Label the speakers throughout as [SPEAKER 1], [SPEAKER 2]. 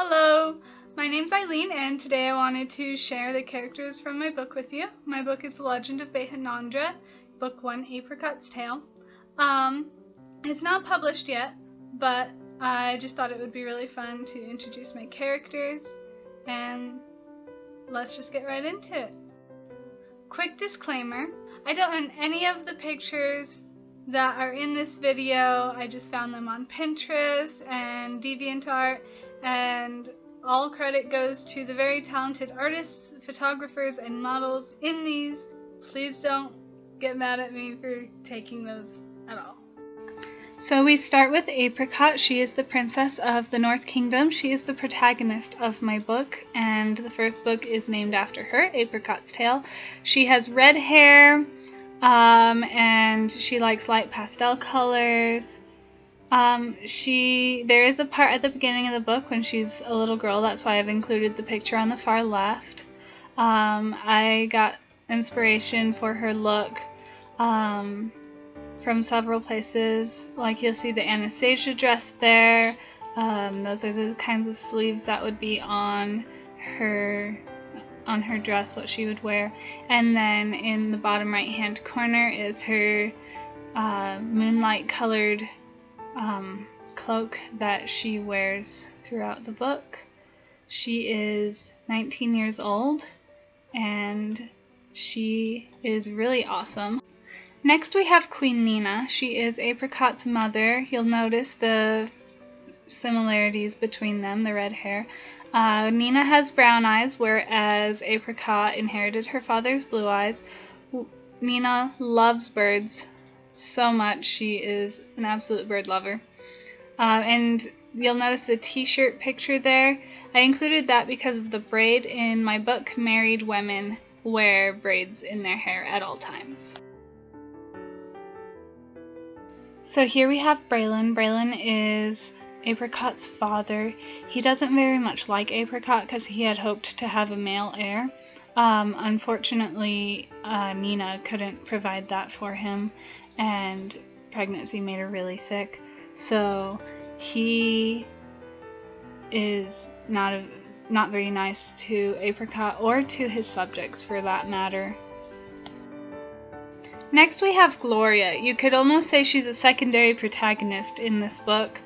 [SPEAKER 1] Hello, my name's Eileen, and today I wanted to share the characters from my book with you. My book is The Legend of Behanandra, Book 1, Apricot's Tale. It's not published yet, but I just thought it would be really fun to introduce my characters, and let's just get right into it. Quick disclaimer, I don't own any of the pictures that are in this video. I just found them on Pinterest and DeviantArt, and all credit goes to the very talented artists, photographers, and models in these. Please don't get mad at me for taking those at all. So we start with Apricot. She is the princess of the North Kingdom. She is the protagonist of my book, and the first book is named after her, Apricot's Tale. She has red hair, and she likes light pastel colors. There is a part at the beginning of the book when she's a little girl. That's why I've included the picture on the far left. I got inspiration for her look from several places. Like, you'll see the Anastasia dress there. Those are the kinds of sleeves that would be on her dress, what she would wear. And then in the bottom right hand corner is her moonlight colored cloak that she wears throughout the book. She is 19 years old, and she is really awesome. Next we have Queen Nina. She is Apricot's mother. You'll notice the similarities between them, the red hair. Nina has brown eyes, whereas Apricot inherited her father's blue eyes. Nina loves birds so much. She is an absolute bird lover. And you'll notice the t-shirt picture there. I included that because of the braid. In my book, married women wear braids in their hair at all times. So here we have Braylon. Braylon is Apricot's father. He doesn't very much like Apricot because he had hoped to have a male heir. Unfortunately, Nina couldn't provide that for him, and pregnancy made her really sick. So he is not very nice to Apricot, or to his subjects for that matter. Next we have Gloria. You could almost say she's a secondary protagonist in this book.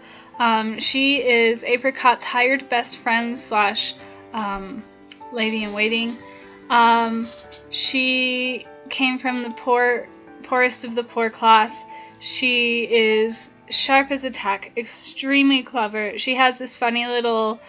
[SPEAKER 1] She is Apricot's hired best friend slash lady-in-waiting. She came from the poorest of the poor class. She is sharp as a tack, extremely clever. She has this funny little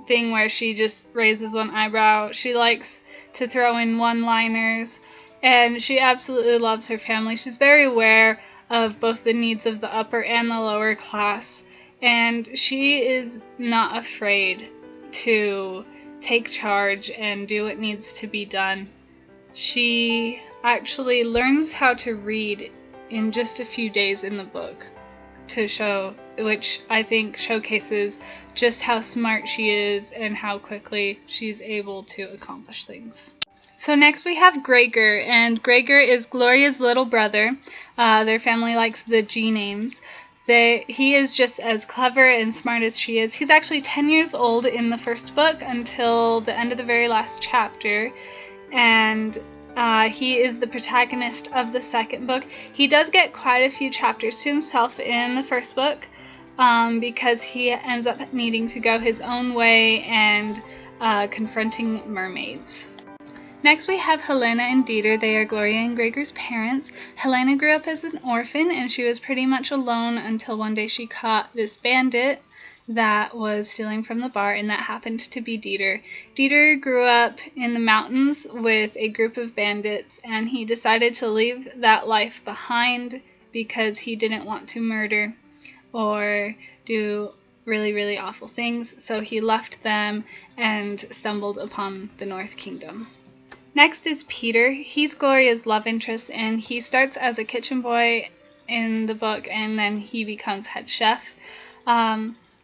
[SPEAKER 1] thing where she just raises one eyebrow. She likes to throw in one-liners, and she absolutely loves her family. She's very aware of both the needs of the upper and the lower class, and she is not afraid to take charge and do what needs to be done. She actually learns how to read in just a few days in the book, which I think showcases just how smart she is and how quickly she's able to accomplish things. So next we have Gregor, and Gregor is Gloria's little brother. Their family likes the G names. He is just as clever and smart as she is. He's actually 10 years old in the first book until the end of the very last chapter, and he is the protagonist of the second book. He does get quite a few chapters to himself in the first book, because he ends up needing to go his own way and confronting mermaids. Next we have Helena and Dieter. They are Gloria and Gregor's parents. Helena grew up as an orphan, and she was pretty much alone until one day she caught this bandit that was stealing from the bar, and that happened to be Dieter. Dieter grew up in the mountains with a group of bandits, and he decided to leave that life behind because he didn't want to murder or do really, really awful things. So he left them and stumbled upon the North Kingdom. Next is Peter. He's Gloria's love interest, and he starts as a kitchen boy in the book, and then he becomes head chef.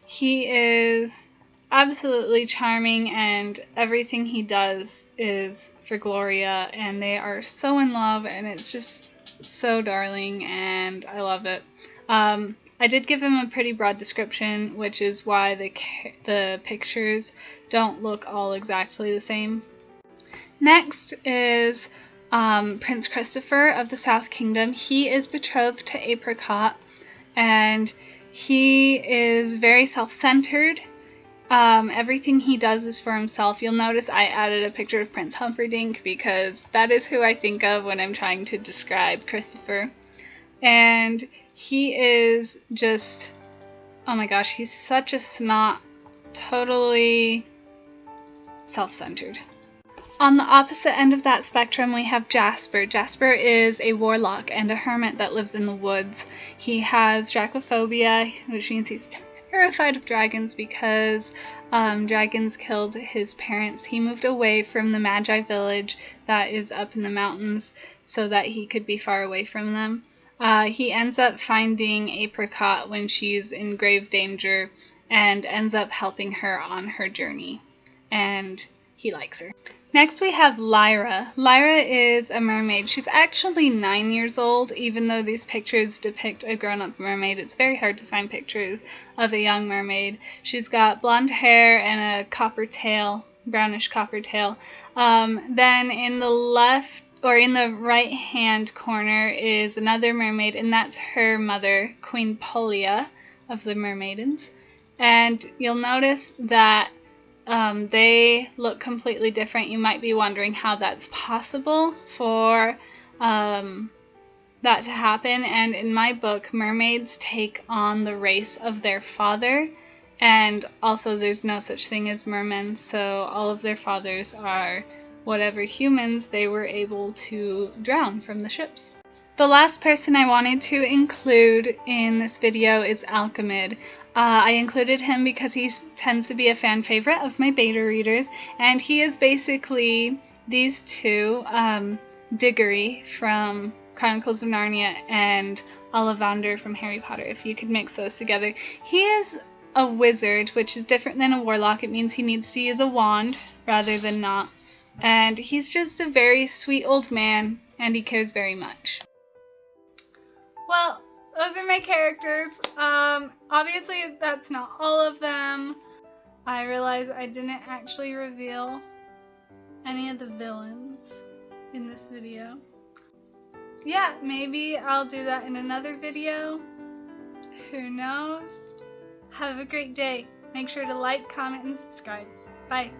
[SPEAKER 1] He is absolutely charming, and everything he does is for Gloria, and they are so in love, and it's just so darling, and I love it. I did give him a pretty broad description, which is why the pictures don't look all exactly the same. Next is Prince Christopher of the South Kingdom. He is betrothed to Apricot, and he is very self-centered. Everything he does is for himself. You'll notice I added a picture of Prince Humperdinck because that is who I think of when I'm trying to describe Christopher. And he is just, oh my gosh, he's such a snot, totally self-centered. On the opposite end of that spectrum, we have Jasper. Jasper is a warlock and a hermit that lives in the woods. He has dracophobia, which means he's terrified of dragons because dragons killed his parents. He moved away from the Magi village that is up in the mountains so that he could be far away from them. He ends up finding Apricot when she's in grave danger and ends up helping her on her journey, and he likes her. Next we have Lyra. Lyra is a mermaid. She's actually 9 years old, even though these pictures depict a grown-up mermaid. It's very hard to find pictures of a young mermaid. She's got blonde hair and a copper tail, brownish copper tail. Then in the right hand corner is another mermaid, and that's her mother, Queen Polia of the Mermaidens. And you'll notice that they look completely different. You might be wondering how that's possible for that to happen. And in my book, mermaids take on the race of their father, and also there's no such thing as mermen, so all of their fathers are whatever humans they were able to drown from the ships. The last person I wanted to include in this video is Alka. I included him because he tends to be a fan favorite of my beta readers, and he is basically these two, Diggory from Chronicles of Narnia and Ollivander from Harry Potter, if you could mix those together. He is a wizard, which is different than a warlock. It means he needs to use a wand rather than not. And he's just a very sweet old man, and he cares very much. Well, those are my characters. Obviously that's not all of them. I realize I didn't actually reveal any of the villains in this video. Yeah, maybe I'll do that in another video. Who knows? Have a great day. Make sure to like, comment, and subscribe. Bye.